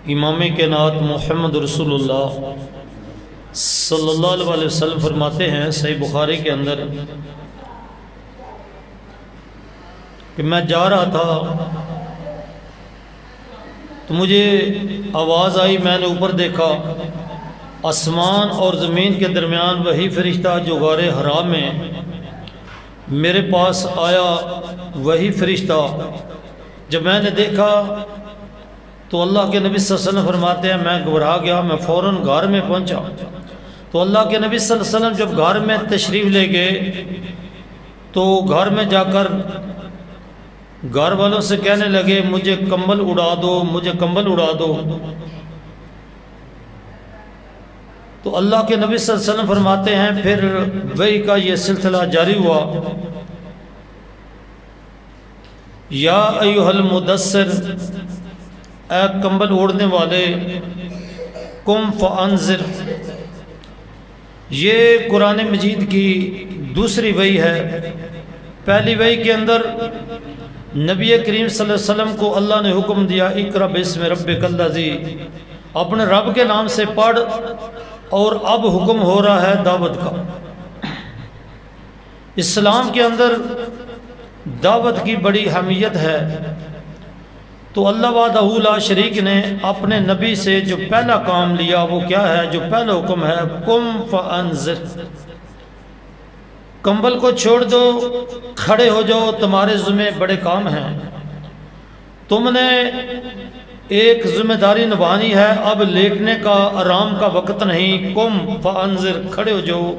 امام کائنات محمد رسول اللہ صلی اللہ علیہ وسلم فرماتے ہیں صحیح بخاری کے اندر کہ میں جا رہا تھا تو مجھے آواز آئی، میں نے اوپر دیکھا، آسمان اور زمین کے درمیان وہی فرشتہ جو غار حرا میں میرے پاس آیا، وہی فرشتہ جب میں نے دیکھا تو اللہ کے نبی صلی اللہ علیہ وسلم فرماتے ہیں میں گھبرا گیا، میں فوراً غار میں پہنچا تو اللہ کے نبی صلی اللہ علیہ وسلم جب غار میں تشریف لے گئے تو گھر میں جا کر گھر والوں سے کہنے لگے مجھے کمبل اڑا دو، مجھے کمبل اڑا دو۔ تو اللہ کے نبی صلی اللہ علیہ وسلم فرماتے ہیں پھر وحی کا یہ سلسلہ جاری ہوا، یا ایھا المدثر، اے کمبل اوڑھنے والے، قم فانذر۔ یہ قرآن مجید کی دوسری وحی ہے۔ پہلی وحی کے اندر نبی کریم صلی اللہ علیہ وسلم کو اللہ نے حکم دیا اقرأ باسم ربک الذی، اپنے رب کے نام سے پڑھ، اور اب حکم ہو رہا ہے دعوت کا۔ اسلام کے اندر دعوت کی بڑی اہمیت ہے، تو اللہ وحدہ لا شریک نے اپنے نبی سے جو پہلا کام لیا وہ کیا ہے؟ جو پہلا حکم ہے قم فانذر، کمبل کو چھوڑ دو، کھڑے ہو جاؤ، تمہارے ذمہ بڑے کام ہیں، تم نے ایک ذمہ داری نبھانی ہے، اب لیٹنے کا آرام کا وقت نہیں، قم فانذر، کھڑے ہو جاؤ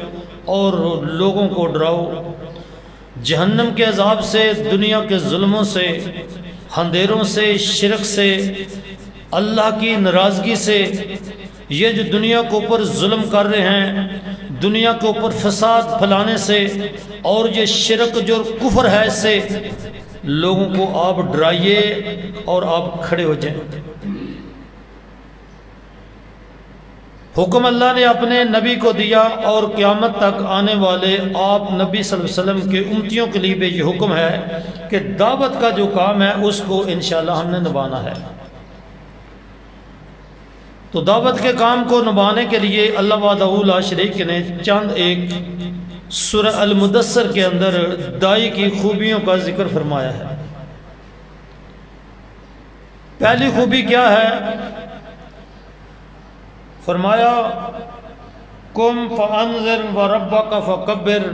اور لوگوں کو ڈراؤ جہنم کے عذاب سے، دنیا کے ظلموں سے، اندھیروں سے، شرک سے، اللہ کی ناراضگی سے۔ یہ جو دنیا کے اوپر ظلم کر رہے ہیں، دنیا کے اوپر فساد پھیلانے سے، اور یہ شرک جو کفر ہے، اس سے لوگوں کو آپ ڈرائیے اور آپ کھڑے ہو جائیں۔ حکم اللہ نے اپنے نبی کو دیا، اور قیامت تک آنے والے آپ نبی صلی اللہ علیہ وسلم کے امتیوں کے لیے بھی یہ حکم ہے کہ دعوت کا جو کام ہے اس کو انشاءاللہ ہم نے نبھانا ہے۔ تو دعوت کے کام کو نبھانے کے لیے اللہ وحدہ لا شریک نے چند ایک سورہ المدثر کے اندر داعی کی خوبیوں کا ذکر فرمایا ہے۔ پہلی خوبی کیا ہے؟ فرمایا قم فانذر وربک فکبر۔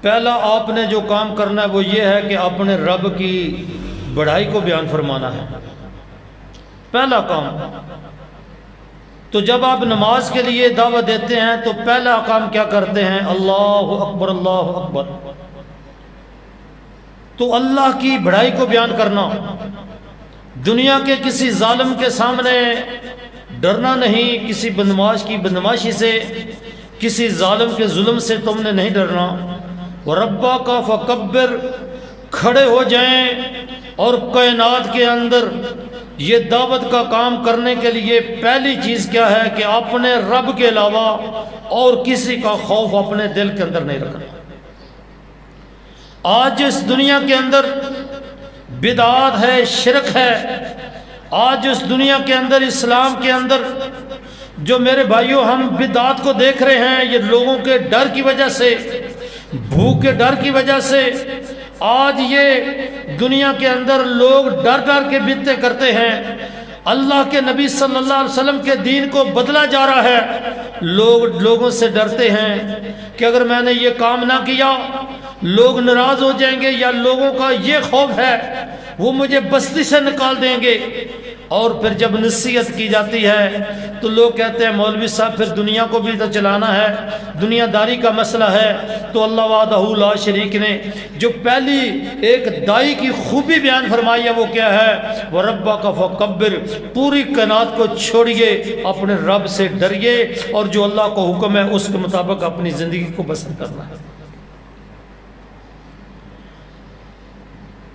پہلا آپ نے جو کام کرنا ہے وہ یہ ہے کہ اپنے رب کی بڑائی کو بیان فرمانا ہے، پہلا کام۔ تو جب آپ نماز کے لیے دعوت دیتے ہیں تو پہلا کام کیا کرتے ہیں؟ اللہ اکبر، اللہ اکبر۔ تو اللہ کی بڑائی کو بیان کرنا، دنیا کے کسی ظالم کے سامنے ڈرنا نہیں، کسی بدمعاش کی بدمعاشی سے، کسی ظالم کے ظلم سے تم نے نہیں ڈرنا۔ وَرَبَّكَ فَكَبِّرْ، کھڑے ہو جائیں، اور کائنات کے اندر یہ دعوت کا کام کرنے کے لیے پہلی چیز کیا ہے کہ اپنے رب کے علاوہ اور کسی کا خوف اپنے دل کے اندر نہیں رکھنا۔ آج اس دنیا کے اندر بدعات ہے، شرک ہے، آج اس دنیا کے اندر، اسلام کے اندر جو میرے بھائیوں ہم بدعات کو دیکھ رہے ہیں، یہ لوگوں کے ڈر کی وجہ سے، بھوک کے ڈر کی وجہ سے، آج یہ دنیا کے اندر لوگ ڈر ڈر کے بدعتیں کرتے ہیں۔ اللہ کے نبی صلی اللہ علیہ وسلم کے دین کو بدلا جا رہا ہے، لوگوں سے ڈرتے ہیں کہ اگر میں نے یہ کام نہ کیا لوگ ناراض ہو جائیں گے، یا لوگوں کا یہ خوف ہے وہ مجھے بستی سے نکال دیں گے۔ اور پھر جب نصیحت کی جاتی ہے تو لوگ کہتے ہیں مولوی صاحب پھر دنیا کو بھی تو چلانا ہے، دنیا داری کا مسئلہ ہے۔ تو اللہ وحدہ لا شریک نے جو پہلی ایک داعی کی خوبی بیان فرمائی ہے وہ کیا ہے؟ وَرَبَّكَ فَكَبِّرْ، پوری کائنات کو چھوڑیے، اپنے رب سے ڈریے، اور جو اللہ کو حکم ہے اس کے مطابق اپنی زندگی کو بسر کرنا ہے۔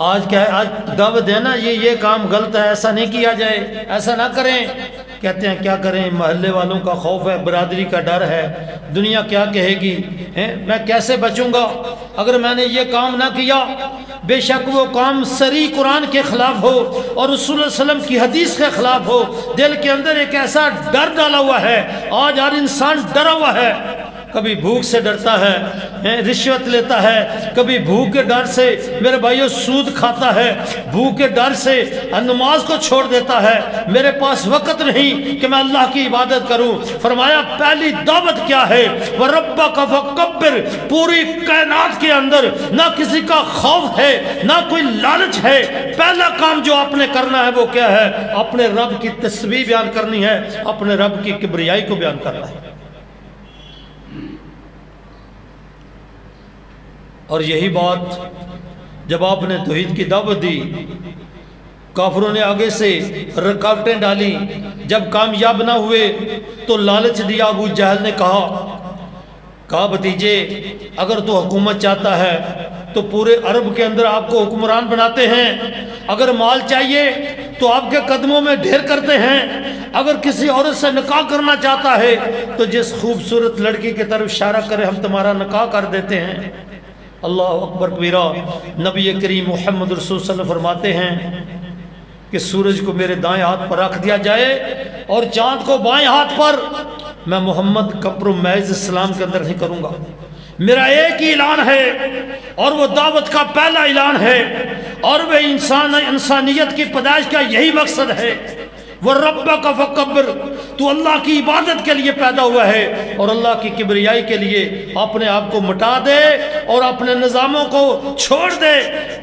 آج کیا ہے؟ آج دعوت دینا یہ کام غلط ہے، ایسا نہیں کیا جائے، ایسا نہ کریں، کہتے ہیں کیا کریں، محلے والوں کا خوف ہے، برادری کا ڈر ہے، دنیا کیا کہے گی، میں کیسے بچوں گا اگر میں نے یہ کام نہ کیا؟ بے شک وہ کام صریح قرآن کے خلاف ہو اور رسول اللہ علیہ وسلم کی حدیث کے خلاف ہو، دل کے اندر ایک ایسا ڈر ڈالا ہوا ہے۔ آج ہر انسان ڈرا ہوا ہے، کبھی بھوک سے ڈرتا ہے، رشوت لیتا ہے، کبھی بھوک کے ڈر سے میرے بھائیو سود کھاتا ہے، بھوک کے ڈر سے نماز کو چھوڑ دیتا ہے، میرے پاس وقت نہیں کہ میں اللہ کی عبادت کروں۔ فرمایا پہلی دعوت کیا ہے؟ وَرَبَّكَ فَكَبِّرْ۔ پوری کائنات کے اندر نہ کسی کا خوف ہے نہ کوئی لالچ ہے، پہلا کام جو آپ نے کرنا ہے وہ کیا ہے؟ اپنے رب کی تسبیح بیان کرنی ہے، اپنے رب کی کبریائی کو بیان کرنا ہے۔ اور یہی بات جب آپ نے توحید کی دعوت دی، کافروں نے آگے سے رکاوٹیں ڈالی، جب کامیاب نہ ہوئے تو لالچ دیا۔ ابو جہل نے کہا بھتیجے اگر تو حکومت چاہتا ہے تو پورے عرب کے اندر آپ کو حکمران بناتے ہیں، اگر مال چاہیے تو آپ کے قدموں میں ڈھیر کرتے ہیں، اگر کسی عورت سے نکاح کرنا چاہتا ہے تو جس خوبصورت لڑکی کی طرف اشارہ کرے ہم تمہارا نکاح کر دیتے ہیں۔ اللہ اکبر کبیرہ۔ نبی کریم محمد رسول صلی اللہ علیہ وسلم فرماتے ہیں کہ سورج کو میرے دائیں ہاتھ پر رکھ دیا جائے اور چاند کو بائیں ہاتھ پر، میں محمد کمپرومائز اسلام کے اندر نہیں کروں گا۔ میرا ایک ہی اعلان ہے اور وہ دعوت کا پہلا اعلان ہے، اور وہ انسانیت کی پیدائش کا یہی مقصد ہے۔ وَرَبَّكَ فَكَبِّرْ۔ تو اللہ کی عبادت کے لیے پیدا ہوا ہے اور اللہ کی کبریائی کے لیے اپنے آپ کو مٹا دے اور اپنے نظاموں کو چھوڑ دے۔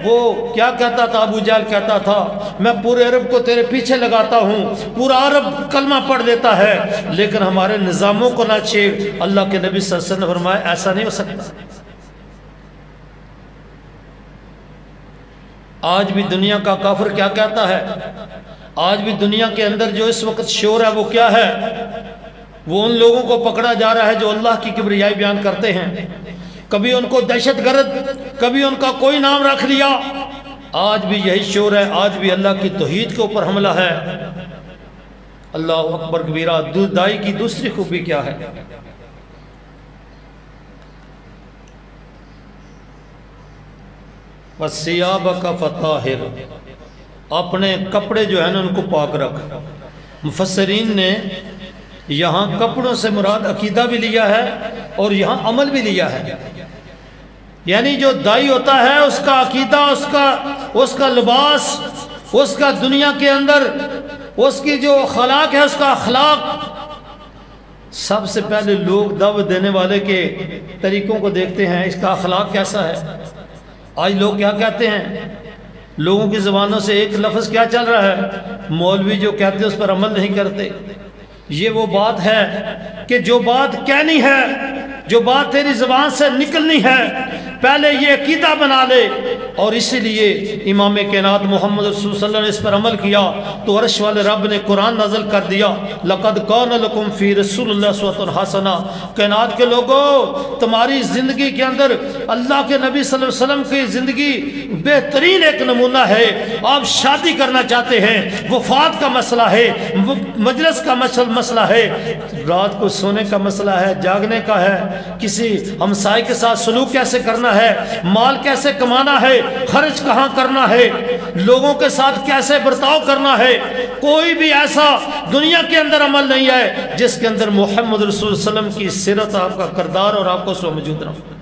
وہ کیا کہتا تھا؟ ابو جہل کہتا تھا میں پورے عرب کو تیرے پیچھے لگاتا ہوں، پورا عرب کلمہ پڑھ دیتا ہے لیکن ہمارے نظاموں کو نہ چھیڑ۔ اللہ کے نبی صلی اللہ علیہ وسلم نے فرمایا ایسا نہیں ہو سکتا۔ آج بھی دنیا کا کافر کیا کہتا ہے؟ آج بھی دنیا کے اندر جو اس وقت شور ہے وہ کیا ہے؟ وہ ان لوگوں کو پکڑا جا رہا ہے جو اللہ کی کبریائی بیان کرتے ہیں، کبھی ان کو دہشت گرد، کبھی ان کا کوئی نام رکھ لیا۔ آج بھی یہی شور ہے، آج بھی اللہ کی توحید کے اوپر حملہ ہے۔ اللہ اکبر کبیرہ۔ دائی کی دوسری خوبی کیا ہے؟ وَثِيَابَكَ فَطَاهِرْ۔ اپنے کپڑے جو ہیں نا ان کو پاک رکھ۔ مفسرین نے یہاں کپڑوں سے مراد عقیدہ بھی لیا ہے اور یہاں عمل بھی لیا ہے، یعنی جو دائی ہوتا ہے اس کا عقیدہ، اس کا لباس، اس کا دنیا کے اندر اس کی جو اخلاق ہے، اس کا اخلاق، سب سے پہلے لوگ دعوت دینے والے کے طریقوں کو دیکھتے ہیں، اس کا اخلاق کیسا ہے۔ آج لوگ کیا کہتے ہیں؟ لوگوں کی زبانوں سے ایک لفظ کیا چل رہا ہے؟ مولوی جو کہتے ہیں اس پر عمل نہیں کرتے۔ یہ وہ بات ہے کہ جو بات کہنی ہے، جو بات تیری زبان سے نکلنی ہے، پہلے یہ عقیدہ بنا لے۔ اور اسی لیے امام کائنات محمد رسول صلی اللہ علیہ وسلم نے اس پر عمل کیا تو عرش والے رب نے قرآن نازل کر دیا، لَقَدْ كَانَ لَكُمْ فِي رَسُولِ اللَّهِ أُسْوَةٌ حَسَنَةٌ۔ کائنات کے لوگوں تمہاری زندگی کے اندر اللہ کے نبی صلی اللہ علیہ وسلم کی زندگی بہترین ایک نمونہ ہے۔ آپ شادی کرنا چاہتے ہیں، وفات کا مسئلہ ہے، مجلس کا مسئلہ ہے، رات کو سونے کا مسئلہ ہے، جاگنے کا ہے، کسی ہمسائے کے ساتھ سلوک کیسے کرنا ہے، مال کیسے کمانا ہے، خرچ کہاں کرنا ہے، لوگوں کے ساتھ کیسے برتاؤ کرنا ہے۔ کوئی بھی ایسا دنیا کے اندر عمل نہیں ہے جس کے اندر محمد رسول صلی اللہ علیہ وسلم کی سیرت، آپ کا کردار اور آپ کو اس میں موجود نہ ہو۔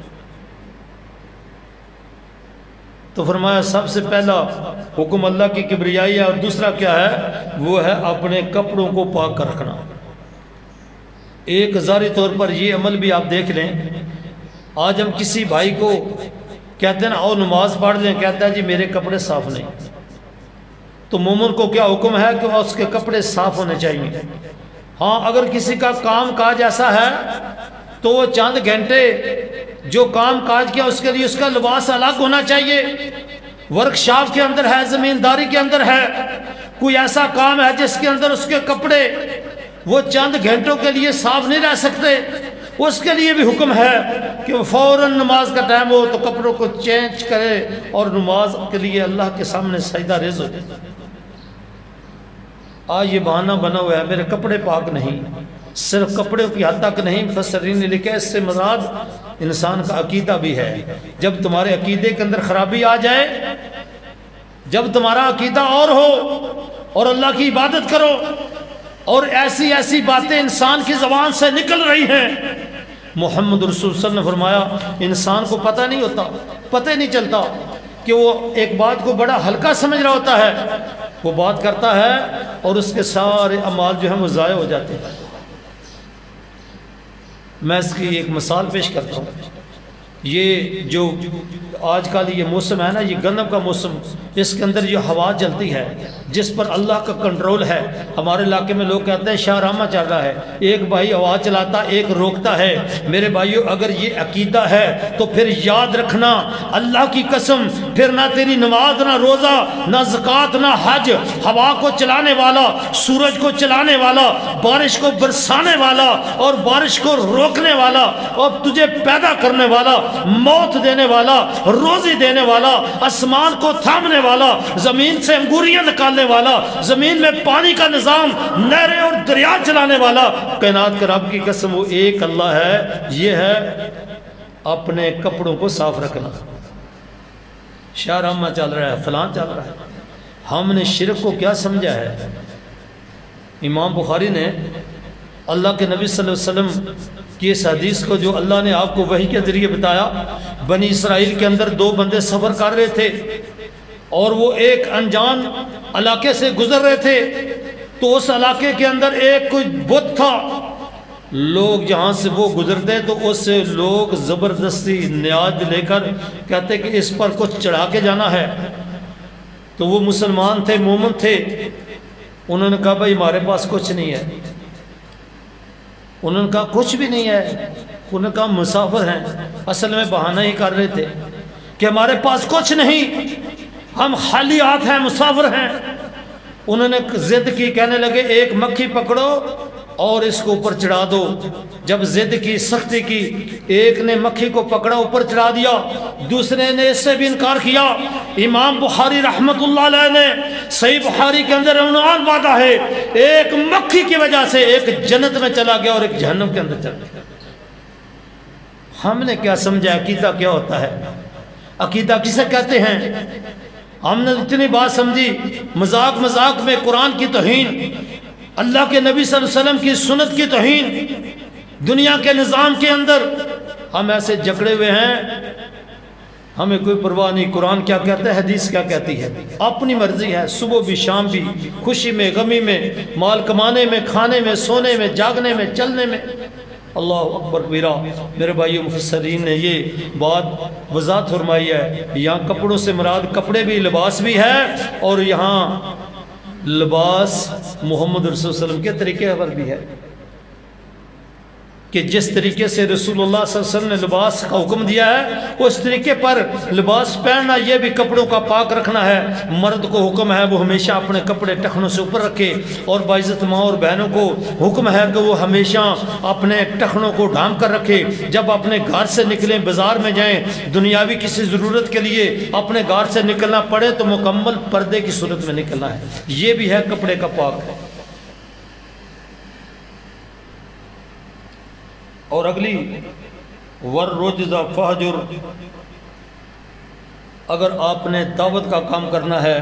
تو فرمایا سب سے پہلا حکم اللہ کی کبریائی ہے، اور دوسرا کیا ہے؟ وہ ہے اپنے کپڑوں کو پاک کر رکھنا۔ ایک ظاہری طور پر یہ عمل بھی آپ دیکھ لیں، آج ہم کسی بھائی کو کہتے ہیں نا آؤ نماز پڑھ لیں، کہتا ہے جی میرے کپڑے صاف نہیں۔ تو مومن کو کیا حکم ہے کہ اس کے کپڑے صاف ہونے چاہیے۔ ہاں اگر کسی کا کام کاج ایسا ہے تو وہ چند گھنٹے جو کام کاج کیا اس کے لیے اس کا لباس الگ ہونا چاہیے۔ ورکشاپ کے اندر ہے، زمینداری کے اندر ہے، کوئی ایسا کام ہے جس کے اندر اس کے کپڑے وہ چند گھنٹوں کے لیے صاف نہیں رہ سکتے، اس کے لیے بھی حکم ہے کہ فوراً نماز کا ٹائم ہو تو کپڑوں کو چینج کرے اور نماز کے لیے اللہ کے سامنے سجدہ ریز ہو جائے۔ آج یہ بہانہ بنا ہوا ہے میرے کپڑے پاک نہیں، صرف کپڑے کی حد تک نہیں، مفسرین نے لکھا ہے اس سے مراد انسان کا عقیدہ بھی ہے۔ جب تمہارے عقیدے کے اندر خرابی آ جائے، جب تمہارا عقیدہ اور ہو اور اللہ کی عبادت کرو اور ایسی ایسی باتیں انسان کی زبان سے نکل رہی ہیں، محمد رسول صلی اللہ علیہ وسلم نے فرمایا انسان کو پتہ نہیں ہوتا، پتہ نہیں چلتا کہ وہ ایک بات کو بڑا ہلکا سمجھ رہا ہوتا ہے، وہ بات کرتا ہے اور اس کے سارے اعمال جو ہیں وہ ضائع ہو جاتے ہیں۔ میں اس کی ایک مثال پیش کرتا ہوں۔ یہ جو آج کل یہ موسم ہے نا، یہ گندم کا موسم، اس کے اندر جو ہوا چلتی ہے جس پر اللہ کا کنٹرول ہے، ہمارے علاقے میں لوگ کہتے ہیں شاہ راما چل رہا ہے، ایک بھائی ہوا چلاتا ایک روکتا ہے۔ میرے بھائیو اگر یہ عقیدہ ہے تو پھر یاد رکھنا اللہ کی قسم، پھر نہ تیری نماز نہ روزہ نہ زکوٰۃ نہ حج، ہوا کو چلانے والا، سورج کو چلانے والا، بارش کو برسانے والا اور بارش کو روکنے والا اور تجھے پیدا کرنے والا، موت دینے والا، روزی دینے والا، آسمان کو تھامنے والا، زمین سے انگوریاں نکالنے والا، زمین میں پانی کا نظام، نہریں اور دریا چلانے والا، کائنات کے رب کی قسم وہ ایک اللہ ہے۔ یہ ہے اپنے کپڑوں کو صاف رکھنا۔ شاہ رحمہ چل رہا ہے، فلان چل رہا ہے، ہم نے شرک کو کیا سمجھا ہے؟ امام بخاری نے اللہ کے نبی صلی اللہ علیہ وسلم کی اس حدیث کو جو اللہ نے آپ کو وحی کے ذریعے بتایا، بنی اسرائیل کے اندر دو بندے سفر کر رہے تھے اور وہ ایک انجان علاقے سے گزر رہے تھے، تو اس علاقے کے اندر ایک کوئی بت تھا، لوگ جہاں سے وہ گزرتے تو اس سے لوگ زبردستی نیاز لے کر کہتے کہ اس پر کچھ چڑھا کے جانا ہے۔ تو وہ مسلمان تھے، مومن تھے، انہوں نے کہا بھائی ہمارے پاس کچھ نہیں ہے۔ انہوں نے کہا کچھ بھی نہیں ہے، انہوں نے کہا مسافر ہیں، اصل میں بہانہ ہی کر رہے تھے کہ ہمارے پاس کچھ نہیں، ہم خالی ہاتھ ہیں، مسافر ہیں۔ انہوں نے ضد کی، کہنے لگے ایک مکھی پکڑو اور اس کو اوپر چڑھا دو۔ جب ضد کی، سختی کی، ایک نے مکھی کو پکڑا اوپر چڑھا دیا، دوسرے نے اس سے بھی انکار کیا۔ امام بخاری رحمت اللہ علیہ نے صحیح بخاری کے اندر عنوان باندھا ہے، ایک مکھی کی وجہ سے ایک جنت میں چلا گیا اور ایک جہنم کے اندر چلا گیا۔ ہم نے کیا سمجھا عقیدہ کیا ہوتا ہے؟ عقیدہ کسے کہتے ہیں؟ ہم نے اتنی بات سمجھی، مذاق مذاق میں قرآن کی توہین، اللہ کے نبی صلی اللہ علیہ وسلم کی سنت کی توہین، دنیا کے نظام کے اندر ہم ایسے جکڑے ہوئے ہیں، ہمیں کوئی پرواہ نہیں قرآن کیا کہتا ہے، حدیث کیا کہتی ہے، اپنی مرضی ہے، صبح بھی شام بھی، خوشی میں غمی میں، مال کمانے میں، کھانے میں، سونے میں، جاگنے میں، چلنے میں۔ اللہ اکبر کبیرہ۔ میرے بھائیو مفسرین نے یہ بات وضاحت فرمائی ہے، یہاں کپڑوں سے مراد کپڑے بھی، لباس بھی ہے، اور یہاں لباس محمد رسول صلی اللہ علیہ وسلم کے طریقے پر بھی ہے کہ جس طریقے سے رسول اللہ صلی اللہ علیہ وسلم نے لباس کا حکم دیا ہے اس طریقے پر لباس پہننا، یہ بھی کپڑوں کا پاک رکھنا ہے۔ مرد کو حکم ہے وہ ہمیشہ اپنے کپڑے ٹخنوں سے اوپر رکھے، اور باعزت ماں اور بہنوں کو حکم ہے کہ وہ ہمیشہ اپنے ٹخنوں کو ڈھانپ کر رکھے۔ جب اپنے گھر سے نکلیں، بازار میں جائیں، دنیاوی کسی ضرورت کے لیے اپنے گھر سے نکلنا پڑے تو مکمل پردے کی صورت میں نکلنا ہے، یہ بھی ہے کپڑے کا پاک ہے۔ اور اگلی وَالرُّجْزَ فَاهْجُرْ، اگر آپ نے دعوت کا کام کرنا ہے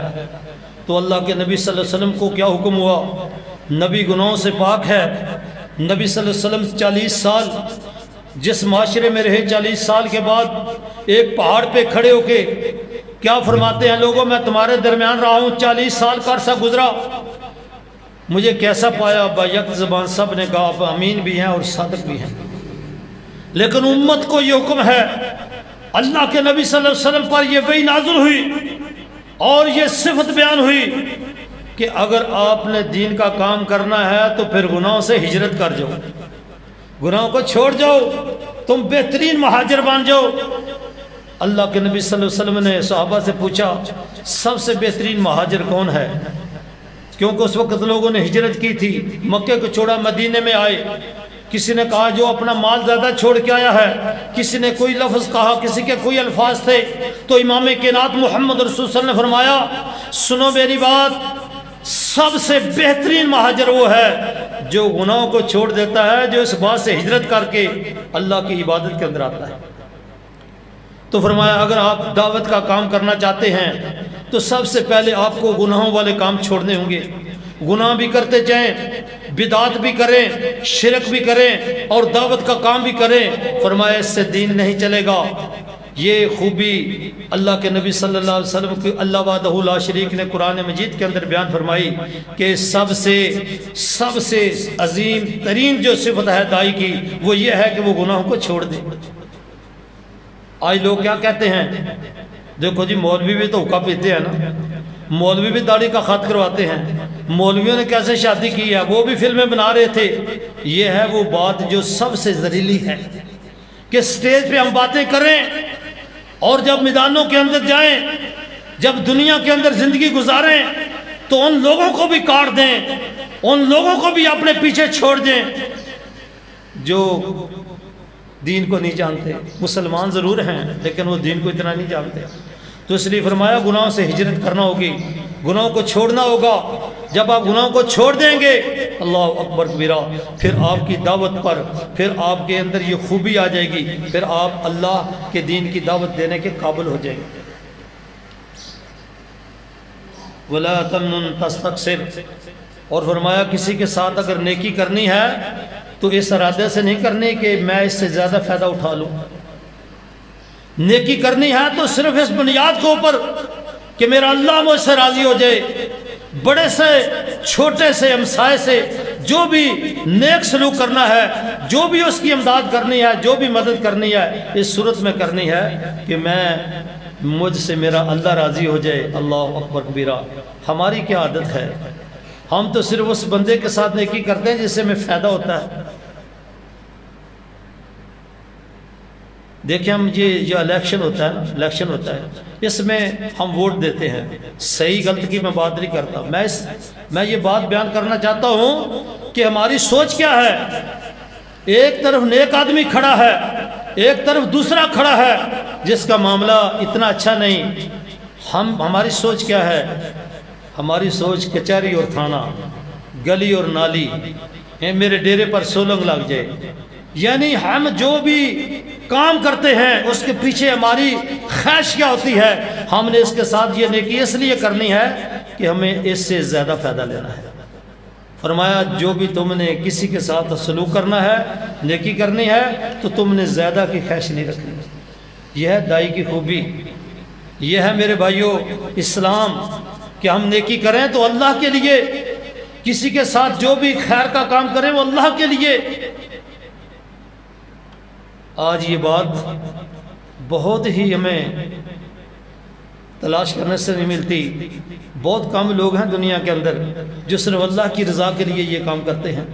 تو اللہ کے نبی صلی اللہ علیہ وسلم کو کیا حکم ہوا؟ نبی گناہوں سے پاک ہے۔ نبی صلی اللہ علیہ وسلم 40 سال جس معاشرے میں رہے، 40 سال کے بعد ایک پہاڑ پہ کھڑے ہو کے کیا فرماتے ہیں؟ لوگوں میں تمہارے درمیان رہا ہوں، 40 سال کا عرصہ گزرا، مجھے کیسا پایا؟ با یک زبان سب نے کہا آپ امین بھی ہیں اور صادق بھی ہیں۔ لیکن امت کو یہ حکم ہے، اللہ کے نبی صلی اللہ علیہ وسلم پر یہ وحی نازل ہوئی اور یہ صفت بیان ہوئی کہ اگر آپ نے دین کا کام کرنا ہے تو پھر گناہوں سے ہجرت کر جاؤ، گناہوں کو چھوڑ جاؤ، تم بہترین مہاجر بن جاؤ۔ اللہ کے نبی صلی اللہ علیہ وسلم نے صحابہ سے پوچھا سب سے بہترین مہاجر کون ہے؟ کیونکہ اس وقت لوگوں نے ہجرت کی تھی، مکے کو چھوڑا، مدینے میں آئے۔ کسی نے کہا جو اپنا مال زیادہ چھوڑ کے آیا ہے، کسی نے کوئی لفظ کہا، کسی کے کوئی الفاظ تھے۔ تو امام کائنات محمد رسول صلی اللہ علیہ وسلم نے فرمایا سنو میری بات، سب سے بہترین مہاجر وہ ہے جو گناہوں کو چھوڑ دیتا ہے، جو اس بات سے ہجرت کر کے اللہ کی عبادت کے اندر آتا ہے۔ تو فرمایا اگر آپ دعوت کا کام کرنا چاہتے ہیں تو سب سے پہلے آپ کو گناہوں والے کام چھوڑنے ہوں گے۔ گناہ بھی کرتے جائیں، بدعت بھی کریں، شرک بھی کریں اور دعوت کا کام بھی کریں، فرمایا اس سے دین نہیں چلے گا۔ یہ خوبی اللہ کے نبی صلی اللہ علیہ وسلم کی اللہ وحدہ لا شریک نے قرآن مجید کے اندر بیان فرمائی کہ سب سے عظیم ترین جو صفت ہے داعی کی وہ یہ ہے کہ وہ گناہوں کو چھوڑ دے۔ آج لوگ کیا کہتے ہیں، دیکھو جی مولوی بھی تو حقہ پیتے ہیں نا، مولوی بھی داڑھی کا خط کرواتے ہیں، مولویوں نے کیسے شادی کی ہے، وہ بھی فلمیں بنا رہے تھے۔ یہ ہے وہ بات جو سب سے ذلیلی ہے کہ سٹیج پہ ہم باتیں کریں اور جب میدانوں کے اندر جائیں، جب دنیا کے اندر زندگی گزاریں تو ان لوگوں کو بھی کاٹ دیں، ان لوگوں کو بھی اپنے پیچھے چھوڑ دیں جو دین کو نہیں جانتے۔ مسلمان ضرور ہیں لیکن وہ دین کو اتنا نہیں جانتے۔ تو اس لیے فرمایا گناہوں سے ہجرت کرنا ہوگی، گناہوں کو چھوڑنا ہوگا۔ جب آپ گناہوں کو چھوڑ دیں گے، اللہ اکبر کبیرہ، پھر آپ کی دعوت پر، پھر آپ کے اندر یہ خوبی آ جائے گی، پھر آپ اللہ کے دین کی دعوت دینے کے قابل ہو جائیں گے۔ وَلَا تَمْنُنْ تَسْتَكْثِرْ، اور فرمایا کسی کے ساتھ اگر نیکی کرنی ہے تو اس ارادے سے نہیں کرنی کہ میں اس سے زیادہ فائدہ اٹھا لوں۔ نیکی کرنی ہے تو صرف اس بنیاد کے اوپر کہ میرا اللہ مجھ سے راضی ہو جائے۔ بڑے سے چھوٹے سے ہمسائے سے جو بھی نیک سلوک کرنا ہے، جو بھی اس کی امداد کرنی ہے، جو بھی مدد کرنی ہے، اس صورت میں کرنی ہے کہ میں مجھ سے میرا اللہ راضی ہو جائے۔ اللہ اکبر کبیرہ۔ ہماری کیا عادت ہے، ہم تو صرف اس بندے کے ساتھ نیکی کرتے ہیں جس سے ہمیں فائدہ ہوتا ہے۔ دیکھیں ہم یہ الیکشن ہوتا ہے نا، الیکشن ہوتا ہے، اس میں ہم ووٹ دیتے ہیں۔ صحیح غلط کی میں بات نہیں کرتا، میں یہ بات بیان کرنا چاہتا ہوں کہ ہماری سوچ کیا ہے۔ ایک طرف نیک آدمی کھڑا ہے، ایک طرف دوسرا کھڑا ہے جس کا معاملہ اتنا اچھا نہیں۔ ہماری سوچ کیا ہے؟ ہماری سوچ کچہری اور تھانہ، گلی اور نالی، میرے ڈیرے پر سولنگ لگ جائے۔ یعنی ہم جو بھی کام کرتے ہیں اس کے پیچھے ہماری خواہش کیا ہوتی ہے؟ ہم نے اس کے ساتھ یہ نیکی اس لیے کرنی ہے کہ ہمیں اس سے زیادہ فائدہ لینا ہے۔ فرمایا جو بھی تم نے کسی کے ساتھ سلوک کرنا ہے، نیکی کرنی ہے، تو تم نے زیادہ کی خواہش نہیں رکھنی۔ یہ ہے داعی کی خوبی، یہ ہے میرے بھائیوں اسلام، کہ ہم نیکی کریں تو اللہ کے لیے، کسی کے ساتھ جو بھی خیر کا کام کریں وہ اللہ کے لیے۔ آج یہ بات بہت ہی ہمیں تلاش کرنے سے نہیں ملتی۔ بہت کم لوگ ہیں دنیا کے اندر جو صرف اللہ کی رضا کے لیے یہ کام کرتے ہیں۔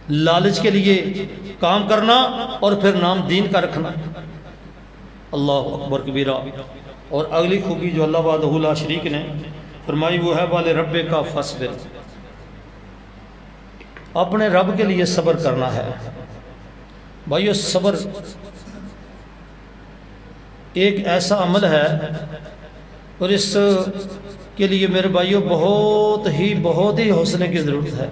لالچ کے لیے کام کرنا اور پھر نام دین کا رکھنا۔ اللہ اکبر کبیرہ۔ اور اگلی خوبی جو اللہ وحدہ لا شریک نے فرمائی وہ ہے والے رب کا فصبر، اپنے رب کے لیے صبر کرنا ہے۔ بھائیو صبر ایک ایسا عمل ہے اور اس کے لیے میرے بھائیو بہت ہی حوصلے کی ضرورت ہے۔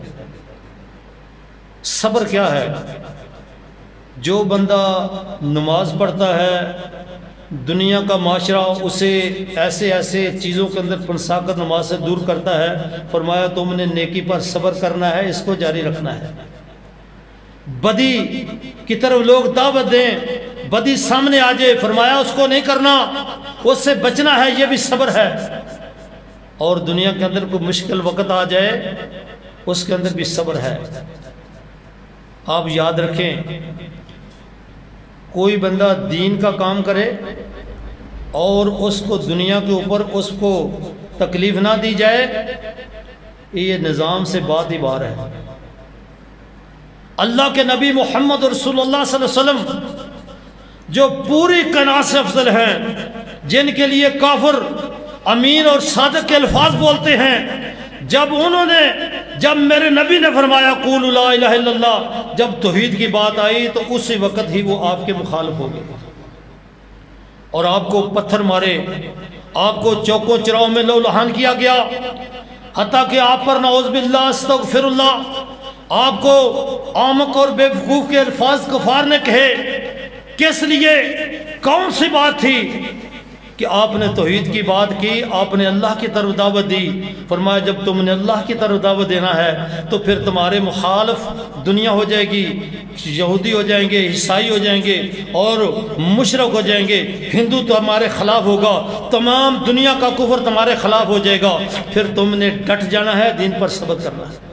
صبر کیا ہے؟ جو بندہ نماز پڑھتا ہے، دنیا کا معاشرہ اسے ایسے چیزوں کے اندر پھنسا کر نماز سے دور کرتا ہے، فرمایا تم نے نیکی پر صبر کرنا ہے، اس کو جاری رکھنا ہے۔ بدی کی طرف لوگ دعوت دیں، بدی سامنے آ جائے، فرمایا اس کو نہیں کرنا، اس سے بچنا ہے، یہ بھی صبر ہے۔ اور دنیا کے اندر کوئی مشکل وقت آ جائے اس کے اندر بھی صبر ہے۔ آپ یاد رکھیں، کوئی بندہ دین کا کام کرے اور اس کو دنیا کے اوپر اس کو تکلیف نہ دی جائے، یہ نظام سے بات ہی باہر ہے۔ اللہ کے نبی محمد رسول اللہ صلی اللہ علیہ وسلم جو پوری کائنات سے افضل ہیں، جن کے لیے کافر امین اور صادق کے الفاظ بولتے ہیں، جب میرے نبی نے فرمایا قولوا لا الہ الا اللہ، جب توحید کی بات آئی تو اسی وقت ہی وہ آپ کے مخالف ہو گئے اور آپ کو پتھر مارے، آپ کو چوکوں چراؤں میں لو لہان کیا گیا، حتیٰ کہ آپ پر نعوذ باللہ استغفراللہ آپ کو آمق اور بے وقوف کے الفاظ کفار نے کہے. کس لیے؟ کون سی بات تھی کہ آپ نے توحید کی بات کی، آپ نے اللہ کی طرف دعوت دی. فرمایا جب تم نے اللہ کی طرف دعوت دینا ہے تو پھر تمہارے مخالف دنیا ہو جائے گی، یہودی ہو جائیں گے، عیسائی ہو جائیں گے اور مشرک ہو جائیں گے، ہندو تو ہمارے خلاف ہوگا، تمام دنیا کا کفر تمہارے خلاف ہو جائے گا. پھر تم نے ڈٹ جانا ہے، دین پر ثبات کرنا ہے.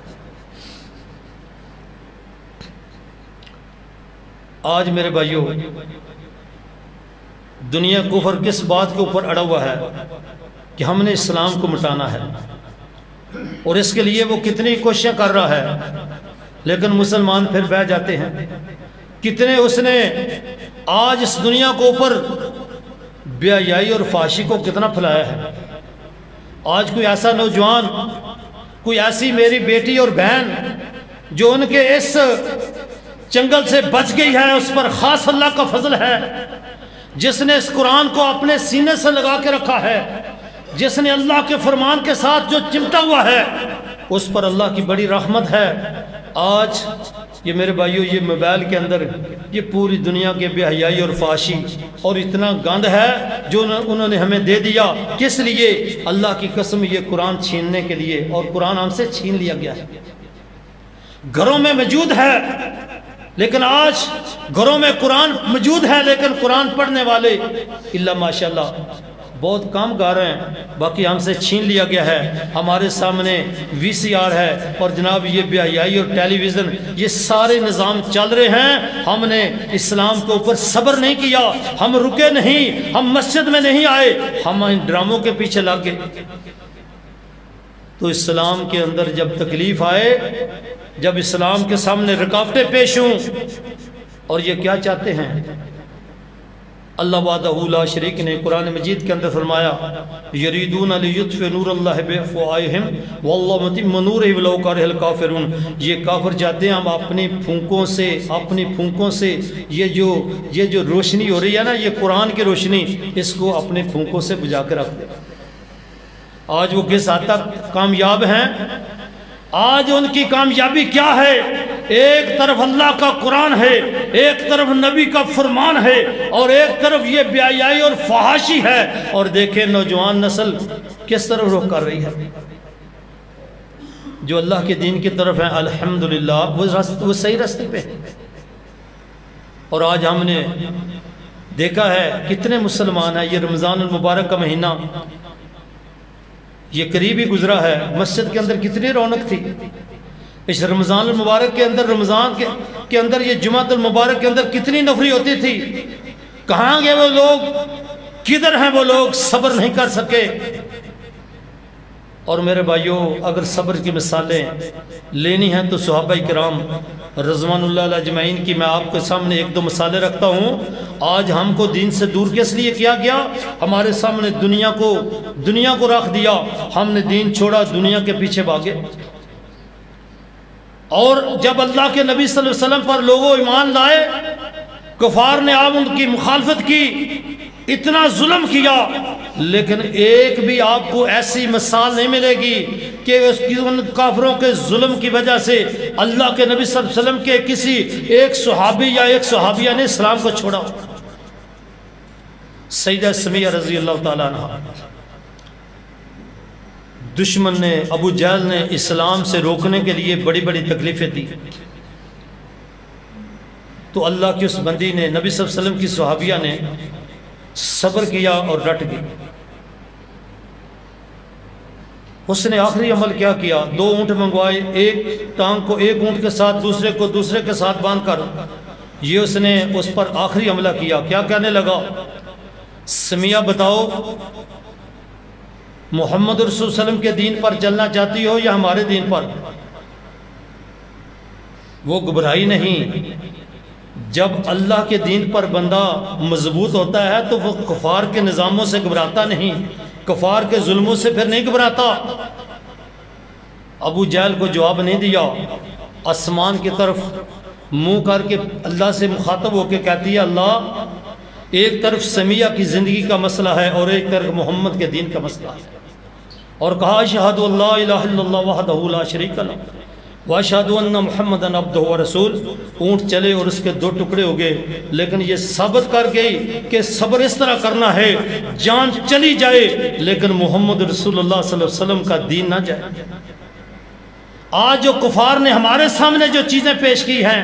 آج میرے بھائیوں دنیا کفر کس بات کے اوپر اڑا ہوا ہے کہ ہم نے اسلام کو مٹانا ہے، اور اس کے لیے وہ کتنی کوششیں کر رہا ہے، لیکن مسلمان پھر بہ جاتے ہیں. کتنے اس نے آج اس دنیا کو اوپر بے حیائی اور فحاشی کو کتنا پھیلایا ہے. آج کوئی ایسا نوجوان، کوئی ایسی میری بیٹی اور بہن جو ان کے اس چنگل سے بچ گئی ہے، اس پر خاص اللہ کا فضل ہے. جس نے اس قرآن کو اپنے سینے سے لگا کے رکھا ہے، جس نے اللہ کے فرمان کے ساتھ جو چمٹا ہوا ہے، اس پر اللہ کی بڑی رحمت ہے. آج یہ میرے بھائیوں یہ موبائل کے اندر یہ پوری دنیا کے بے حیائی اور فحاشی اور اتنا گند ہے جو انہوں نے ہمیں دے دیا. کس لیے؟ اللہ کی قسم یہ قرآن چھیننے کے لیے، اور قرآن ہم سے چھین لیا گیا ہے. گھروں میں موجود ہے لیکن آج گھروں میں قرآن موجود ہے لیکن قرآن پڑھنے والے اللہ ماشاءاللہ بہت کم گا رہے ہیں، باقی ہم سے چھین لیا گیا ہے. ہمارے سامنے VCR ہے اور جناب یہ بے حیائی اور ٹیلی ویژن، یہ سارے نظام چل رہے ہیں. ہم نے اسلام کے اوپر صبر نہیں کیا، ہم رکے نہیں، ہم مسجد میں نہیں آئے، ہم ان ڈراموں کے پیچھے لگ گئے. تو اسلام کے اندر جب تکلیف آئے، جب اسلام کے سامنے رکاوٹیں پیش ہوں، اور یہ کیا چاہتے ہیں؟ اللہ وحدہ لا شریک نے قرآن مجید کے اندر فرمایا یریدون لیطفئوا نور اللہ بافواہہم واللہ متم نورہ ولو کرہ الکافرون. یہ کافر چاہتے ہیں ہم اپنی پھونکوں سے یہ جو روشنی ہو رہی ہے نا، یہ قرآن کی روشنی، اس کو اپنے پھونکوں سے بجھا کے رکھ دیں. آج وہ کس حد تک کامیاب ہیں؟ آج ان کی کامیابی کیا ہے؟ ایک طرف اللہ کا قرآن ہے، ایک طرف نبی کا فرمان ہے، اور ایک طرف یہ بے حیائی اور فحاشی ہے. اور دیکھیں نوجوان نسل کس طرف رخ کر رہی ہے. جو اللہ کے دین کی طرف ہے الحمدللہ وہ صحیح راستے پہ. اور آج ہم نے دیکھا ہے کتنے مسلمان ہیں. یہ رمضان المبارک کا مہینہ یہ قریب ہی گزرا ہے، مسجد کے اندر کتنی رونق تھی. اس رمضان المبارک کے اندر، رمضان کے اندر یہ جمعۃ المبارک کے اندر کتنی نفری ہوتی تھی. کہاں گئے وہ لوگ؟ کدھر ہیں وہ لوگ؟ صبر نہیں کر سکے. اور میرے بھائیوں اگر صبر کی مثالیں لینی ہیں تو صحابہ کرام رضوان اللہ علیہ اجمعین کی میں آپ کے سامنے ایک دو مثالیں رکھتا ہوں. آج ہم کو دین سے دور کس لیے کیا گیا؟ ہمارے سامنے دنیا کو رکھ دیا، ہم نے دین چھوڑا، دنیا کے پیچھے بھاگے. اور جب اللہ کے نبی صلی اللہ علیہ وسلم پر لوگوں ایمان لائے، کفار نے آپ ان کی مخالفت کی، اتنا ظلم کیا، لیکن ایک بھی آپ کو ایسی مثال نہیں ملے گی کہ ان کافروں کے ظلم کی وجہ سے اللہ کے نبی صلی اللہ علیہ وسلم کے کسی ایک صحابی یا ایک صحابیہ نے اسلام کو چھوڑا. سیدہ سمیہ رضی اللہ تعالیٰ عنہ، دشمن نے ابو جہل نے اسلام سے روکنے کے لیے بڑی بڑی تکلیفیں دی، تو اللہ کی اس بندی نے، نبی صلی اللہ علیہ وسلم کی صحابیہ نے صبر کیا اور ڈٹ گئی. اس نے آخری عمل کیا کیا؟ 2 اونٹ منگوائے، ایک ٹانگ کو ایک اونٹ کے ساتھ، دوسرے کو دوسرے کے ساتھ باندھ کر یہ اس نے اس پر آخری حملہ کیا. کیا کہنے لگا؟ سمیہ بتاؤ محمد رسول صلی اللہ علیہ وسلم کے دین پر چلنا چاہتی ہو یا ہمارے دین پر؟ وہ گھبرائی نہیں. جب اللہ کے دین پر بندہ مضبوط ہوتا ہے تو وہ کفار کے نظاموں سے گھبراتا نہیں، کفار کے ظلموں سے پھر نہیں گھبراتا. ابو جہل کو جواب نہیں دیا، آسمان کی طرف منہ کر کے اللہ سے مخاطب ہو کے کہتی ہے اللہ ایک طرف سمیہ کی زندگی کا مسئلہ ہے اور ایک طرف محمد کے دین کا مسئلہ ہے. اور کہا اشہدو اللہ الہ الا اللہ وحدہ لا شریک لہ واشہدو ان محمدًا عبدہ ورسول۔ اونٹ چلے اور اس کے دو ٹکڑے ہو گئے، لیکن یہ ثابت کر گئی کہ صبر اس طرح کرنا ہے جان چلی جائے لیکن محمد رسول اللہ صلی اللہ علیہ وسلم کا دین نہ جائے۔ آج جو کفار نے ہمارے سامنے جو چیزیں پیش کی ہیں،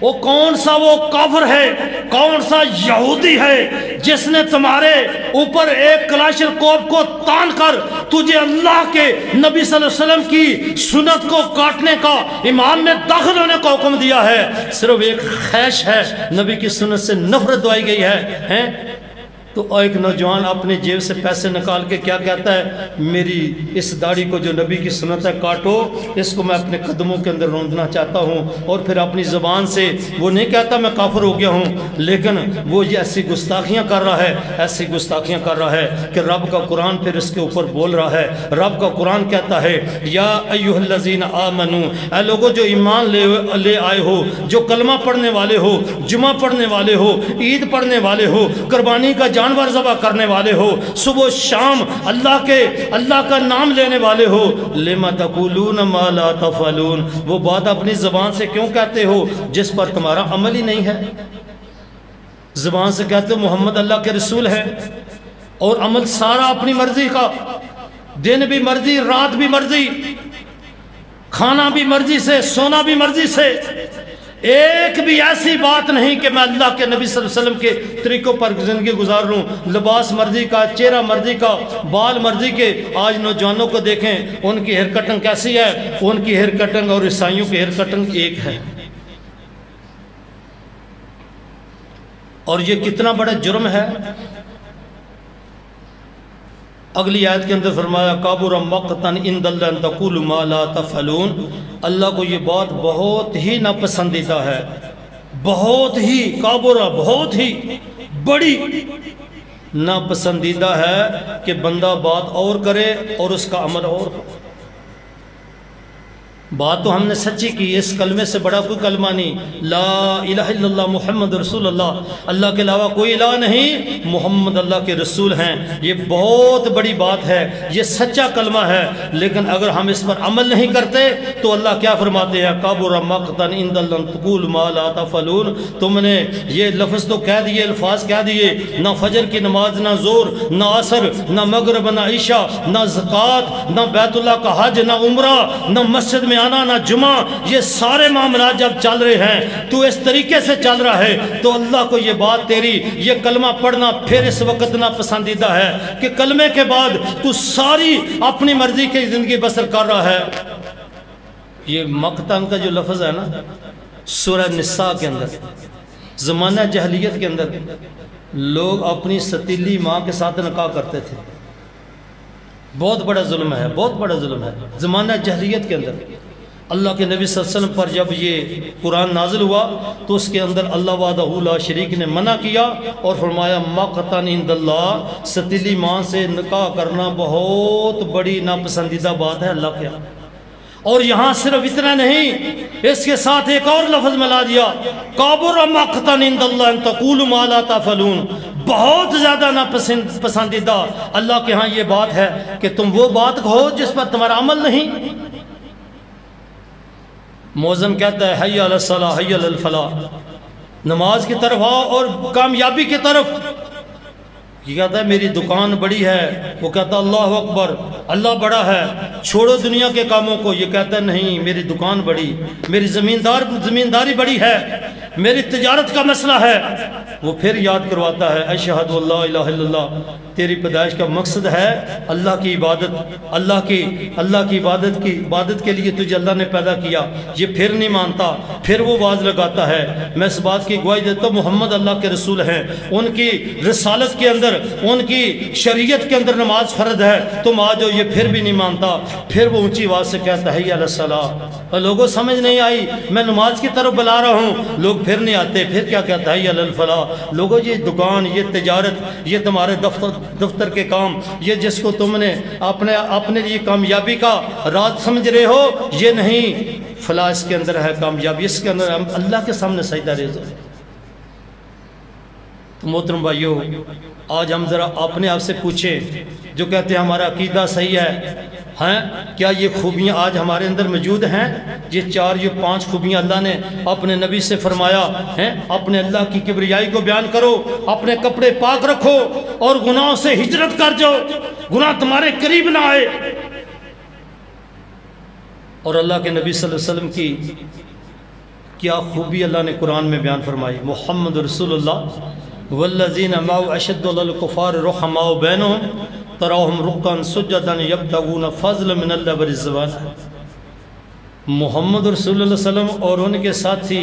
وہ کون سا وہ کافر ہے، کون سا یہودی ہے جس نے تمہارے اوپر ایک کلاشنکوف کو تان کر تجھے اللہ کے نبی صلی اللہ علیہ وسلم کی سنت کو کاٹنے کا، امام میں داخل ہونے کا حکم دیا ہے؟ صرف ایک خیش ہے، نبی کی سنت سے نفرت دوائی گئی ہے۔ تو ایک نوجوان اپنی جیب سے پیسے نکال کے کیا کہتا ہے، میری اس داڑھی کو جو نبی کی سنت ہے کاٹو، اس کو میں اپنے قدموں کے اندر روندنا چاہتا ہوں۔ اور پھر اپنی زبان سے وہ نہیں کہتا میں کافر ہو گیا ہوں، لیکن وہ یہ ایسی گستاخیاں کر رہا ہے، ایسی گستاخیاں کر رہا ہے کہ رب کا قرآن پھر اس کے اوپر بول رہا ہے۔ رب کا قرآن کہتا ہے یا ایھا الذین آمنو، اے لوگوں جو ایمان لے آئے ہو، جو کلمہ پڑھنے والے ہو، جمعہ پڑھنے والے ہو، عید پڑھنے والے ہو، قربانی کا جانور ذبح کرنے والے ہو، صبح شام اللہ کا نام لینے والے ہو، لما تقولون ما لا تفعلون، وہ بات اپنی زبان سے کیوں کہتے ہو جس پر تمہارا عمل ہی نہیں ہے؟ زبان سے کہتے ہو محمد اللہ کے رسول ہے، اور عمل سارا اپنی مرضی کا، دن بھی مرضی، رات بھی مرضی، کھانا بھی مرضی سے، سونا بھی مرضی سے۔ ایک بھی ایسی بات نہیں کہ میں اللہ کے نبی صلی اللہ علیہ وسلم کے طریقوں پر زندگی گزار لوں، لباس مرضی کا، چہرہ مرضی کا، بال مرضی کے۔ آج نوجوانوں کو دیکھیں، ان کی ہیئر کٹنگ کیسی ہے؟ ان کی ہیئر کٹنگ اور عیسائیوں کی ہیئر کٹنگ ایک ہے۔ اور یہ کتنا بڑا جرم ہے۔ اگلی آیت کے اندر فرمایا کابر مقتا عند اللہ ان تقولوا ما لا تفعلون، اللہ کو یہ بات بہت ہی ناپسندیدہ ہے، بہت ہی کابرہ، بہت ہی بڑی ناپسندیدہ ہے کہ بندہ بات اور کرے اور اس کا عمل اور ہو۔ بات تو ہم نے سچی کی، اس کلمے سے بڑا کوئی کلمہ نہیں، لا الہ الا اللہ محمد رسول اللہ، اللہ کے علاوہ کوئی الہ نہیں، محمد اللہ کے رسول ہیں۔ یہ بہت بڑی بات ہے، یہ سچا کلمہ ہے، لیکن اگر ہم اس پر عمل نہیں کرتے تو اللہ کیا فرماتے ہیں، کابر مقتا عند اللہ ان تقولوا ما لا تفعلون۔ تم نے یہ لفظ تو کہہ دیے، الفاظ کہہ دیے، نہ فجر کی نماز، نہ زور، نہ عصر، نہ مغرب، نہ عشاء، نہ زکوٰۃ، نہ بیت اللہ کا حج، نہ عمرہ، نہ مسجد میں آنا، نہ جمعہ، یہ سارے معاملات جب چل رہے ہیں تو اس طریقے سے چل رہا ہے، تو اللہ کو یہ بات تیری یہ کلمہ پڑھنا پھر اس وقت ناپسندیدہ ہے کہ کلمے کے بعد تو ساری اپنی مرضی کی زندگی بسر کر رہا ہے۔ یہ مقتن کا جو لفظ ہے نا، سورہ نساء کے اندر، زمانہ جہلیت کے اندر لوگ اپنی ستیلی ماں کے ساتھ نکاح کرتے تھے۔ بہت بڑا ظلم ہے، بہت بڑا ظلم ہے زمانہ جہلیت کے اندر۔ اللہ کے نبی صلی اللہ علیہ وسلم پر جب یہ قرآن نازل ہوا تو اس کے اندر اللہ وحدہ لا شریک نے منع کیا اور فرمایا مقتن عند اللہ، ستیلی ماں سے نکاح کرنا بہت بڑی ناپسندیدہ بات ہے اللہ کے۔ اور یہاں صرف اتنا نہیں، اس کے ساتھ ایک اور لفظ ملا دیا، کابر مقتن عند اللہ ان تقولوا ما لا تفعلون، بہت زیادہ ناپسندیدہ اللہ کے ہاں یہ بات ہے کہ تم وہ بات کہو جس پر تمہارا عمل نہیں۔ مؤذن کہتا ہے حی علی الصلاۃ حی علی الفلاح، نماز کی طرف آؤ اور کامیابی کی طرف۔ یہ کہتا ہے میری دکان بڑی ہے، وہ کہتا ہے اللہ اکبر، اللہ بڑا ہے، چھوڑو دنیا کے کاموں کو۔ یہ کہتا ہے نہیں، میری دکان بڑی، میری زمینداری بڑی ہے، میری تجارت کا مسئلہ ہے۔ وہ پھر یاد کرواتا ہے اشہد اللہ الہ الا اللہ، تیری پیدائش کا مقصد ہے اللہ کی عبادت، اللہ کی عبادت کے لیے تجھے اللہ نے پیدا کیا۔ یہ پھر نہیں مانتا، پھر وہ باز لگاتا ہے میں اس بات کی گواہی دیتا ہوں محمد اللہ کے رسول ہیں، ان کی رسالت کے اندر، ان کی شریعت کے اندر نماز فرض ہے، تم آ جاؤ۔ یہ پھر بھی نہیں مانتا، پھر وہ اونچی آواز سے کہتا ہے حی علی الصلاۃ، اور لوگوں سمجھ نہیں آئی میں نماز کی طرف بلا رہا ہوں، لوگ پھر نہیں آتے، پھر کیا کہتا ہے حی علی الفلاح۔ لوگوں یہ دکان، یہ تجارت، یہ تمہارے دفتر کے کام، یہ جس کو تم نے اپنے لیے کامیابی کا راز سمجھ رہے ہو، یہ نہیں، فلاح اس کے اندر ہے کامیابی، اس کے اندر اللہ کے سامنے سجدہ ریز ہو۔ تو محترم بھائیو، آج ہم ذرا اپنے آپ سے پوچھیں، جو کہتے ہیں ہمارا عقیدہ صحیح ہے، کیا یہ خوبیاں آج ہمارے اندر موجود ہیں؟ یہ 4 یہ 5 خوبیاں اللہ نے اپنے نبی سے فرمایا ہیں، اپنے اللہ کی کبریائی کو بیان کرو، اپنے کپڑے پاک رکھو اور گناہوں سے ہجرت کر جاؤ، گناہ تمہارے قریب نہ آئے۔ اور اللہ کے نبی صلی اللہ علیہ وسلم کی کیا خوبی اللہ نے قرآن میں بیان فرمائی، محمد رسول اللہ والذین معه اشد علی الکفار رحماء بینہم تراہم رکعا سجدا یبتغون فضلا من اللہ ورضوانا۔ محمد رسول اللہ صلی اللہ علیہ وسلم اور ان کے ساتھی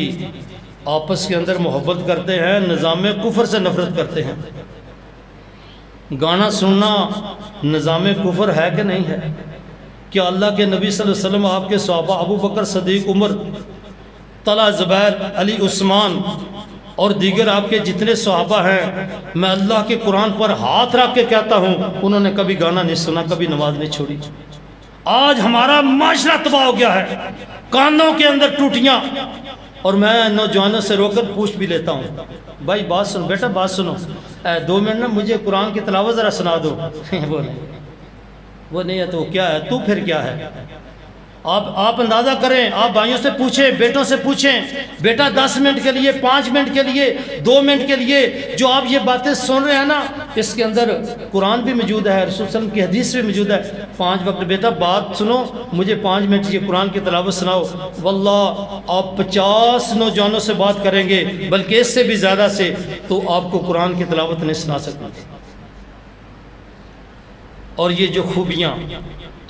آپس کے اندر محبت کرتے ہیں، نظام کفر سے نفرت کرتے ہیں۔ گانا سننا نظام کفر ہے کہ نہیں ہے؟ کیا اللہ کے نبی صلی اللہ علیہ وسلم، آپ کے صحابہ ابو بکر صدیق، عمر، طلحہ، زبیر، علی، عثمان اور دیگر آپ کے جتنے صحابہ ہیں، میں اللہ کے قرآن پر ہاتھ رکھ کے کہتا ہوں انہوں نے کبھی گانا نہیں سنا، کبھی نماز نہیں چھوڑی۔ آج ہمارا معاشرہ تباہ ہو گیا ہے، کانوں کے اندر ٹوٹیاں۔ اور میں نوجوانوں سے رو کر پوچھ بھی لیتا ہوں، بھائی بات سنو، بیٹا بات سنو، 2 منٹ نا مجھے قرآن کی تلاوت ذرا سنا دو۔ وہ نہیں ہے تو کیا ہے، تو پھر کیا ہے؟ آپ اندازہ کریں، آپ بھائیوں سے پوچھیں، بیٹوں سے پوچھیں، بیٹا 10 منٹ کے لیے، 5 منٹ کے لیے، 2 منٹ کے لیے جو آپ یہ باتیں سن رہے ہیں نا، اس کے اندر قرآن بھی موجود ہے، رسول صلی اللہ علیہ وسلم کی حدیث بھی موجود ہے۔ 5 وقت بیٹا بات سنو، مجھے 5 منٹ یہ قرآن کی تلاوت سناؤ، واللہ آپ 50 نوجوانوں سے بات کریں گے، بلکہ اس سے بھی زیادہ سے، تو آپ کو قرآن کی تلاوت نہیں سنا سکتے۔ اور یہ جو خوبیاں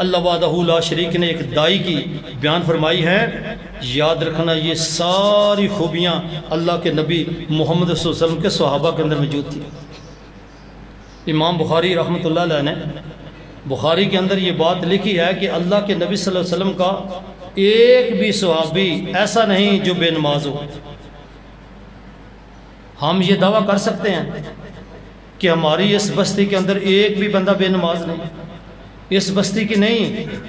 اللہ وحدہ لا شریک نے ایک دائی کی بیان فرمائی ہے، یاد رکھنا یہ ساری خوبیاں اللہ کے نبی محمد صلی اللہ علیہ وسلم کے صحابہ کے اندر موجود تھی۔ امام بخاری رحمۃ اللہ علیہ نے بخاری کے اندر یہ بات لکھی ہے کہ اللہ کے نبی صلی اللہ علیہ وسلم کا ایک بھی صحابی ایسا نہیں جو بے نماز ہو۔ ہم یہ دعویٰ کر سکتے ہیں کہ ہماری اس بستی کے اندر ایک بھی بندہ بے نماز نہیں، اس بستی کی نہیں،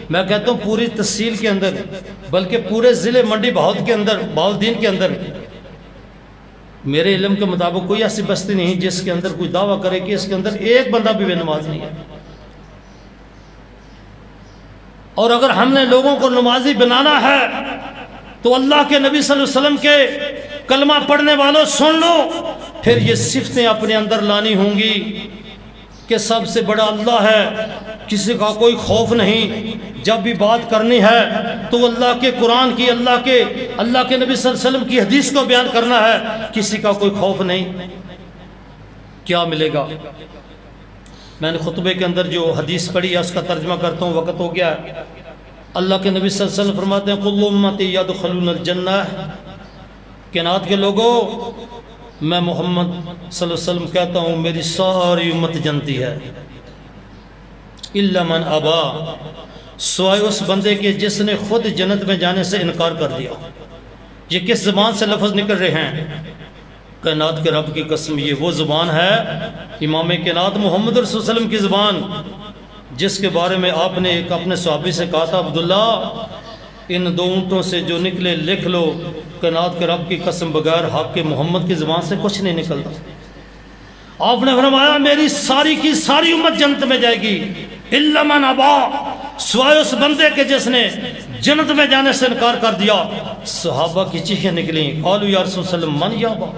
میں کہتا ہوں پوری تحصیل کے اندر، بلکہ پورے ضلع منڈی بہاؤت کے اندر، بہاؤالدین کے اندر، میرے علم کے مطابق کوئی ایسی بستی نہیں جس کے اندر کوئی دعویٰ کرے کہ اس کے اندر ایک بندہ بھی بے نماز نہیں ہے۔ اور اگر ہم نے لوگوں کو نمازی بنانا ہے تو اللہ کے نبی صلی اللہ علیہ وسلم کے کلمہ پڑھنے والوں سن لو، پھر یہ صفتیں اپنے اندر لانی ہوں گی کہ سب سے بڑا اللہ ہے، کسی کا کوئی خوف نہیں، جب بھی بات کرنی ہے تو اللہ کے قرآن کی، اللہ کے نبی صلی اللہ علیہ وسلم کی حدیث کو بیان کرنا ہے، کسی کا کوئی خوف نہیں۔ کیا ملے گا؟ میں نے خطبے کے اندر جو حدیث پڑھی ہے اس کا ترجمہ کرتا ہوں، وقت ہو گیا ہے۔ اللہ کے نبی صلی اللہ علیہ وسلم فرماتے ہیں کل امتی یدخلون الجنہ، کائنات کے لوگوں میں محمد صلی اللہ علیہ وسلم کہتا ہوں میری ساری امت جنتی ہے، الا من ابا، سوائے اس بندے کے جس نے خود جنت میں جانے سے انکار کر دیا۔ یہ کس زبان سے لفظ نکل رہے ہیں؟ کائنات کے رب کی قسم یہ وہ زبان ہے، امام کائنات محمد رسول اللہ علیہ وسلم کی زبان، جس کے بارے میں آپ نے ایک اپنے صحابی سے کہا تھا، عبداللہ ان 2 اونٹوں سے جو نکلے لکھ لو، کائنات کے رب کی قسم بغیر حق کے محمد کی زبان سے کچھ نہیں نکلتا۔ آپ نے فرمایا میری ساری کی ساری امت جنت میں جائے گی، الا من ابا، سوائے اس بندے کے جس نے جنت میں جانے سے انکار کر دیا۔ صحابہ کی چیخیں نکلیں، قالوا یا رسول اللہ من یابا،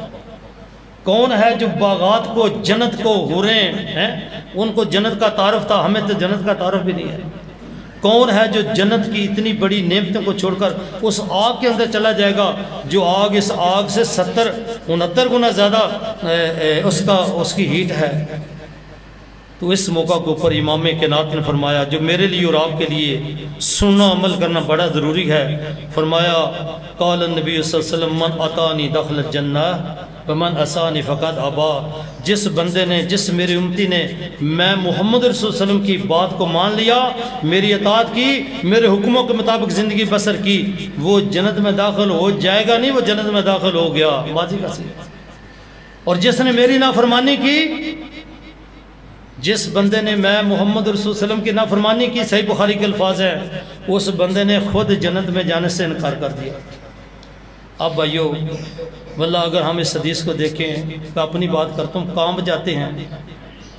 کون ہے جو باغات کو، جنت کو، حوریں ہیں ان کو جنت کا تعارف تھا، ہمیں تو جنت کا تعارف بھی نہیں ہے۔ کون ہے جو جنت کی اتنی بڑی نعمتوں کو چھوڑ کر اس آگ کے اندر چلا جائے گا جو آگ اس آگ سے 70-69 گنا زیادہ اس کی ہیٹ ہے؟ تو اس موقع کے اوپر امام کائنات نے فرمایا جو میرے لیے اور آپ کے لیے سننا عمل کرنا بڑا ضروری ہے، فرمایا قال النبی صلی اللہ علیہ وسلم من اتانی دخل الجنہ ومن عصانی فقد ابا، جس بندے نے، جس میری امتی نے میں محمد رسول اللہ علیہ وسلم کی بات کو مان لیا، میری اطاعت کی، میرے حکموں کے مطابق زندگی بسر کی، وہ جنت میں داخل ہو جائے گا نہیں، وہ جنت میں داخل ہو گیا، ماضی کا صحیح۔ اور جس نے میری نافرمانی کی، جس بندے نے میں محمد رسول اللہ علیہ وسلم کی نافرمانی کی، صحیح بخاری کے الفاظ ہیں، اس بندے نے خود جنت میں جانے سے انکار کر دیا۔ اب بھائیو واللہ اگر ہم اس حدیث کو دیکھیں، میں اپنی بات کرتا ہوں، کانپ جاتے ہیں۔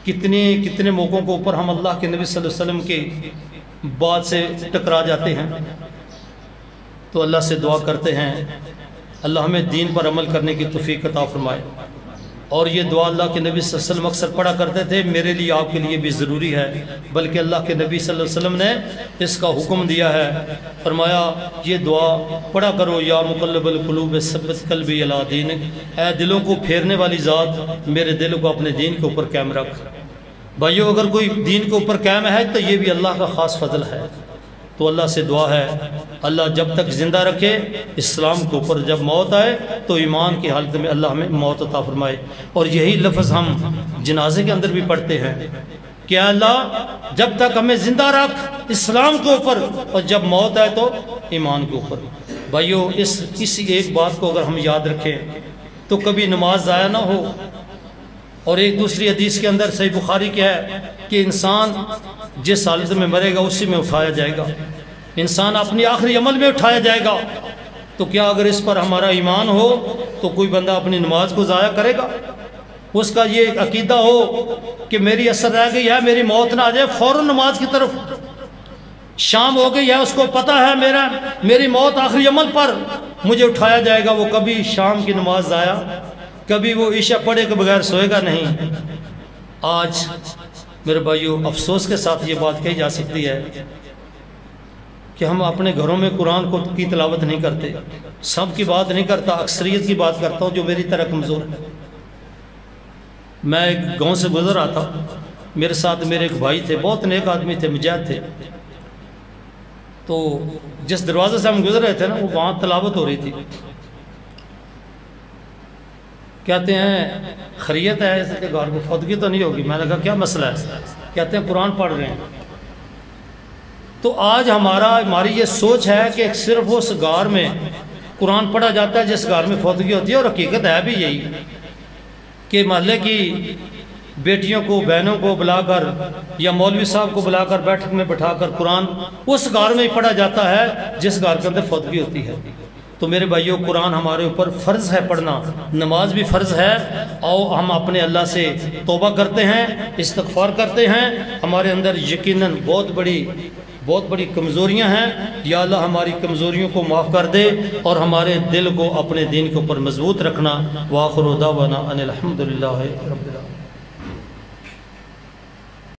کتنے موقعوں کے اوپر ہم اللہ کے نبی صلی اللہ علیہ وسلم کی بات سے ٹکرا جاتے ہیں۔ تو اللہ سے دعا کرتے ہیں اللہ ہمیں دین پر عمل کرنے کی توفیق عطا فرمائے۔ اور یہ دعا اللہ کے نبی صلی اللہ علیہ وسلم اکثر پڑھا کرتے تھے، میرے لیے آپ کے لیے بھی ضروری ہے، بلکہ اللہ کے نبی صلی اللہ علیہ وسلم نے اس کا حکم دیا ہے، فرمایا یہ دعا پڑھا کرو، یا مقلب القلوب ثبت قلبی علی دینک، اے دلوں کو پھیرنے والی ذات میرے دل کو اپنے دین کے اوپر قائم رکھ۔ بھائیو اگر کوئی دین کے اوپر قائم ہے تو یہ بھی اللہ کا خاص فضل ہے۔ تو اللہ سے دعا ہے اللہ جب تک زندہ رکھے اسلام کے اوپر، جب موت آئے تو ایمان کی حالت میں اللہ ہمیں موت عطا فرمائے۔ اور یہی لفظ ہم جنازے کے اندر بھی پڑھتے ہیں کہ اللہ جب تک ہمیں زندہ رکھ اسلام کے اوپر، اور جب موت آئے تو ایمان کے اوپر۔ بھائیو اس ایک بات کو اگر ہم یاد رکھیں تو کبھی نماز ضائع نہ ہو۔ اور ایک دوسری حدیث کے اندر صحیح بخاری کیا ہے کہ انسان جس حالت میں مرے گا اسی میں اٹھایا جائے گا، انسان اپنی آخری عمل میں اٹھایا جائے گا۔ تو کیا اگر اس پر ہمارا ایمان ہو تو کوئی بندہ اپنی نماز کو ضائع کرے گا؟ اس کا یہ عقیدہ ہو کہ میری اثر رہ گئی ہے، میری موت نہ آ جائے، فوراً نماز کی طرف، شام ہو گئی ہے، اس کو پتہ ہے میری موت آخری عمل پر مجھے اٹھایا جائے گا، وہ کبھی شام کی نماز ضائع، کبھی وہ عشاء پڑھے کے بغیر سوئے گا نہیں۔ آج میرے بھائیو افسوس کے ساتھ یہ بات کہی جا سکتی ہے کہ ہم اپنے گھروں میں قرآن کی تلاوت نہیں کرتے۔ سب کی بات نہیں کرتا، اکثریت کی بات کرتا ہوں جو میری طرح کمزور ہے۔ میں ایک گاؤں سے گزر رہا تھا، میرے ساتھ میرے ایک بھائی تھے، بہت نیک آدمی تھے، مجاہد تھے۔ تو جس دروازے سے ہم گزر رہے تھے نا، وہ وہاں تلاوت ہو رہی تھی۔ کہتے ہیں خیریت ہے ایسے کہ گھر کو فوتگی تو نہیں ہوگی؟ میں نے کہا کیا مسئلہ ہے؟ کہتے ہیں قرآن پڑھ رہے ہیں۔ تو آج ہماری یہ سوچ ہے کہ صرف اس گھر میں قرآن پڑھا جاتا ہے جس گھر میں فوتگی ہوتی ہے، اور حقیقت ہے بھی یہی کہ محلے کی بیٹیوں کو، بہنوں کو بلا کر یا مولوی صاحب کو بلا کر بیٹھک میں بٹھا کر قرآن اس گھر میں ہی پڑھا جاتا ہے جس گھر کے اندر فوتگی ہوتی ہے۔ تو میرے بھائیوں قرآن ہمارے اوپر فرض ہے پڑھنا، نماز بھی فرض ہے، اور ہم اپنے اللہ سے توبہ کرتے ہیں، استغفار کرتے ہیں۔ ہمارے اندر یقیناً بہت بڑی کمزوریاں ہیں، یا اللہ ہماری کمزوریوں کو معاف کر دے اور ہمارے دل کو اپنے دین کے اوپر مضبوط رکھنا۔ وآخر دعوانا ان الحمدللہ رب العالمین۔